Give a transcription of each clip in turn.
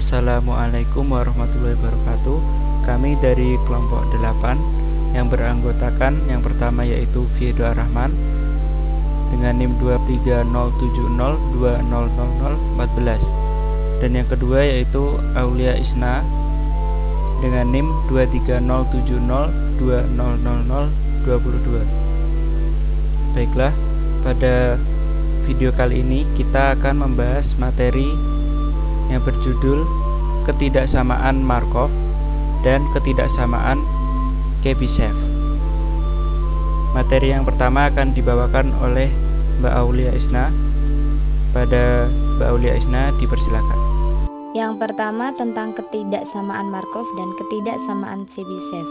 Assalamualaikum warahmatullahi wabarakatuh. Kami dari kelompok 8 yang beranggotakan yang pertama yaitu Fiedo Rahman dengan NIM 23070200014 dan yang kedua yaitu Aulia Isna dengan NIM 23070200022. Baiklah, pada video kali ini kita akan membahas materi yang berjudul ketidaksamaan Markov dan ketidaksamaan Chebyshev. Materi yang pertama akan dibawakan oleh Mbak Aulia Isna. Pada Mbak Aulia Isna dipersilakan. Yang pertama tentang ketidaksamaan Markov dan ketidaksamaan Chebyshev.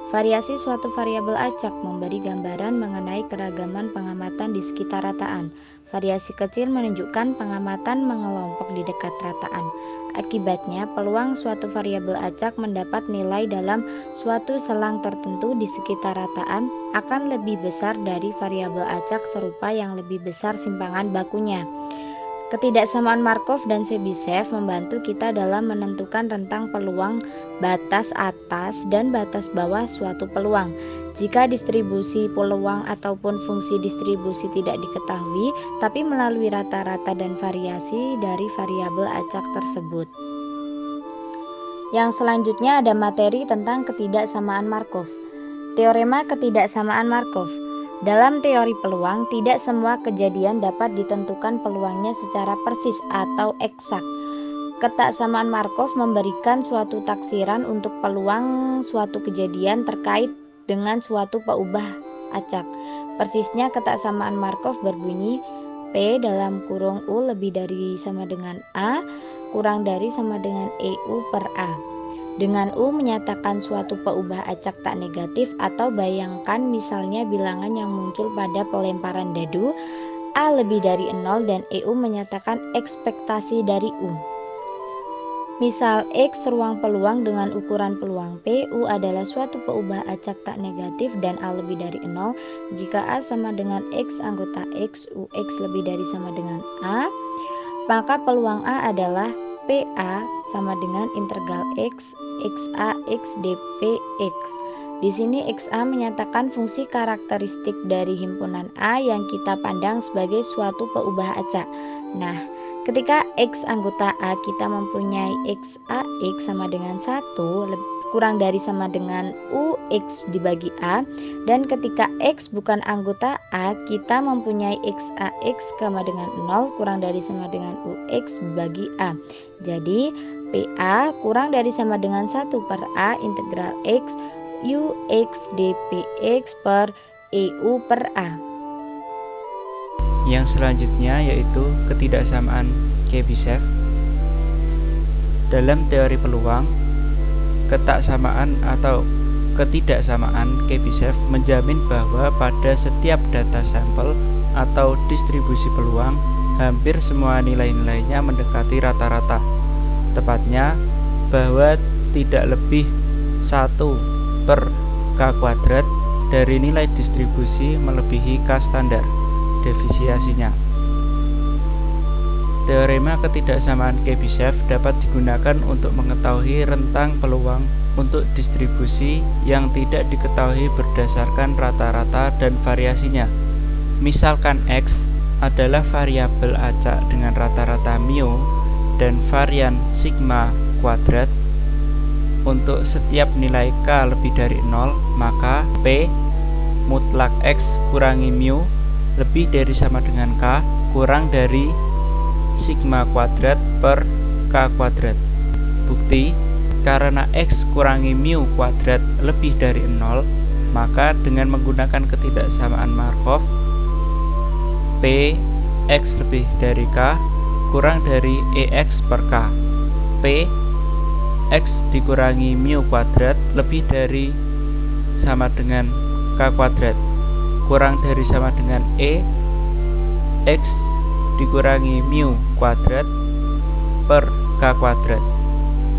Variasi suatu variabel acak memberi gambaran mengenai keragaman pengamatan di sekitar rataan. Variasi kecil menunjukkan pengamatan mengelompok di dekat rataan. Akibatnya, peluang suatu variabel acak mendapat nilai dalam suatu selang tertentu di sekitar rataan akan lebih besar dari variabel acak serupa yang lebih besar simpangan bakunya. Ketidaksamaan Markov dan Chebyshev membantu kita dalam menentukan rentang peluang batas atas dan batas bawah suatu peluang. Jika distribusi peluang ataupun fungsi distribusi tidak diketahui, tapi melalui rata-rata dan variasi dari variabel acak tersebut. Yang selanjutnya ada materi tentang ketidaksamaan Markov. Teorema ketidaksamaan Markov. Dalam teori peluang, tidak semua kejadian dapat ditentukan peluangnya secara persis atau eksak. Ketaksamaan Markov memberikan suatu taksiran untuk peluang suatu kejadian terkait dengan suatu peubah acak. Persisnya ketaksamaan Markov berbunyi P dalam kurung U lebih dari sama dengan A kurang dari sama dengan EU per A. Dengan U menyatakan suatu peubah acak tak negatif, atau bayangkan misalnya bilangan yang muncul pada pelemparan dadu A lebih dari 0 dan EU menyatakan ekspektasi dari U. Misal X ruang peluang dengan ukuran peluang P, U adalah suatu peubah acak tak negatif dan A lebih dari 0. Jika A sama dengan X anggota X, UX lebih dari sama dengan A, maka peluang A adalah PA sama dengan integral X, XA, X dpx. Di sini XA menyatakan fungsi karakteristik dari himpunan A yang kita pandang sebagai suatu peubah acak. Nah, ketika X anggota A kita mempunyai XAX sama dengan 1 kurang dari sama dengan UX dibagi A, dan ketika X bukan anggota A kita mempunyai XAX sama dengan 0 kurang dari sama dengan UX dibagi A. Jadi PA kurang dari sama dengan 1 per A integral X UX dpx per EU per A. Yang selanjutnya yaitu ketidaksamaan Chebyshev. Dalam teori peluang, ketaksamaan atau ketidaksamaan Chebyshev menjamin bahwa pada setiap data sampel atau distribusi peluang, hampir semua nilai-nilainya mendekati rata-rata. Tepatnya bahwa tidak lebih 1 per K kuadrat dari nilai distribusi melebihi K standar defisiasinya. Teorema ketidaksamaan Chebyshev dapat digunakan untuk mengetahui rentang peluang untuk distribusi yang tidak diketahui berdasarkan rata-rata dan variasinya. Misalkan X adalah variabel acak dengan rata-rata mu dan varian sigma kuadrat. Untuk setiap nilai K lebih dari 0, maka P mutlak X kurangi mu lebih dari sama dengan K kurang dari sigma kuadrat per K kuadrat. Bukti, karena X kurangi mu kuadrat lebih dari 0, maka dengan menggunakan ketidaksamaan Markov, P X lebih dari K kurang dari EX per K. P X dikurangi mu kuadrat lebih dari sama dengan K kuadrat kurang dari sama dengan E X dikurangi mu kuadrat per K kuadrat.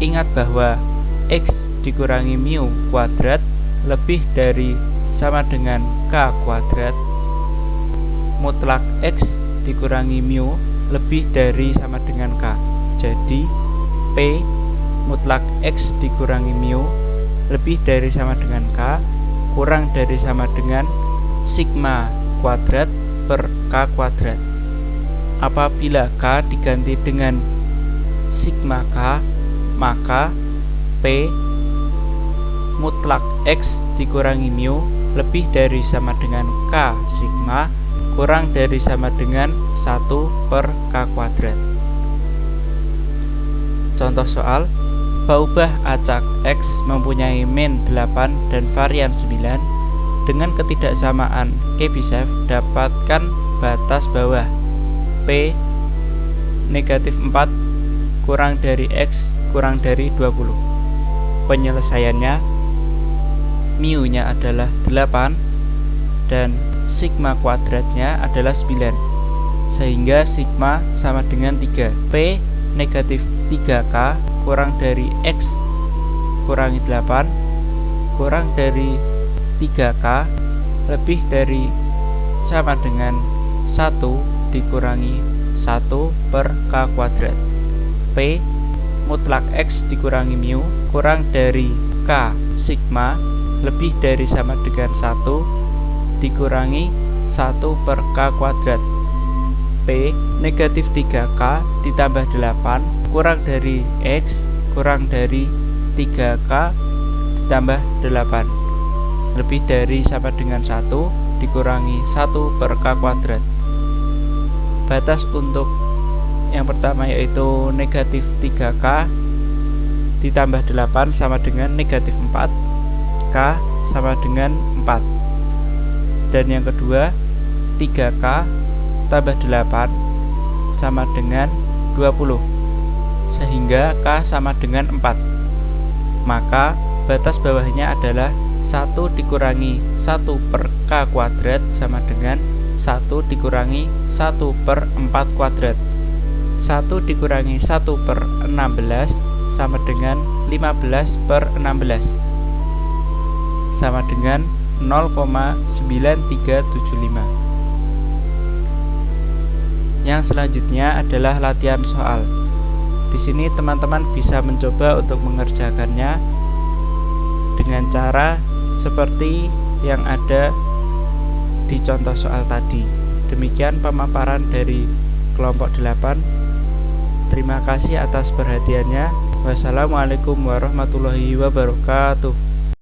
Ingat bahwa X dikurangi mu kuadrat lebih dari sama dengan K kuadrat, mutlak X dikurangi mu lebih dari sama dengan K. Jadi P mutlak X dikurangi mu lebih dari sama dengan K kurang dari sama dengan sigma kuadrat per K kuadrat. Apabila K diganti dengan sigma K, maka P mutlak X dikurangi mu lebih dari sama dengan K sigma kurang dari sama dengan 1 per K kuadrat. Contoh soal, paubah acak X mempunyai min 8 dan varian 9. Dengan ketidaksamaan Chebyshev, dapatkan batas bawah P negatif 4 kurang dari X kurang dari 20. Penyelesaiannya, mu nya adalah 8 dan sigma kuadratnya adalah 9, sehingga sigma sama dengan 3. P negatif 3K kurang dari X kurangi 8 kurang dari 3K lebih dari sama dengan 1 dikurangi 1 per K kuadrat. P mutlak X dikurangi mu kurang dari K sigma lebih dari sama dengan 1 dikurangi 1 per K kuadrat. P negatif 3K ditambah 8 kurang dari X kurang dari 3K ditambah 8 lebih dari sama dengan 1 dikurangi 1 per K kuadrat. Batas untuk yang pertama yaitu negatif 3K ditambah 8 sama dengan negatif 4, K sama dengan 4. Dan yang kedua 3K tambah 8 sama dengan 20, sehingga K sama dengan 4. Maka batas bawahnya adalah 1 dikurangi 1 per K kuadrat sama dengan 1 dikurangi 1 per 4 kuadrat. 1 dikurangi 1 per 16 sama dengan 15 per 16 sama dengan 0,9375. Yang selanjutnya adalah latihan soal. Di sini teman-teman bisa mencoba untuk mengerjakannya dengan cara seperti yang ada di contoh soal tadi. Demikian pemaparan dari kelompok 8. Terima kasih atas perhatiannya. Wassalamualaikum warahmatullahi wabarakatuh.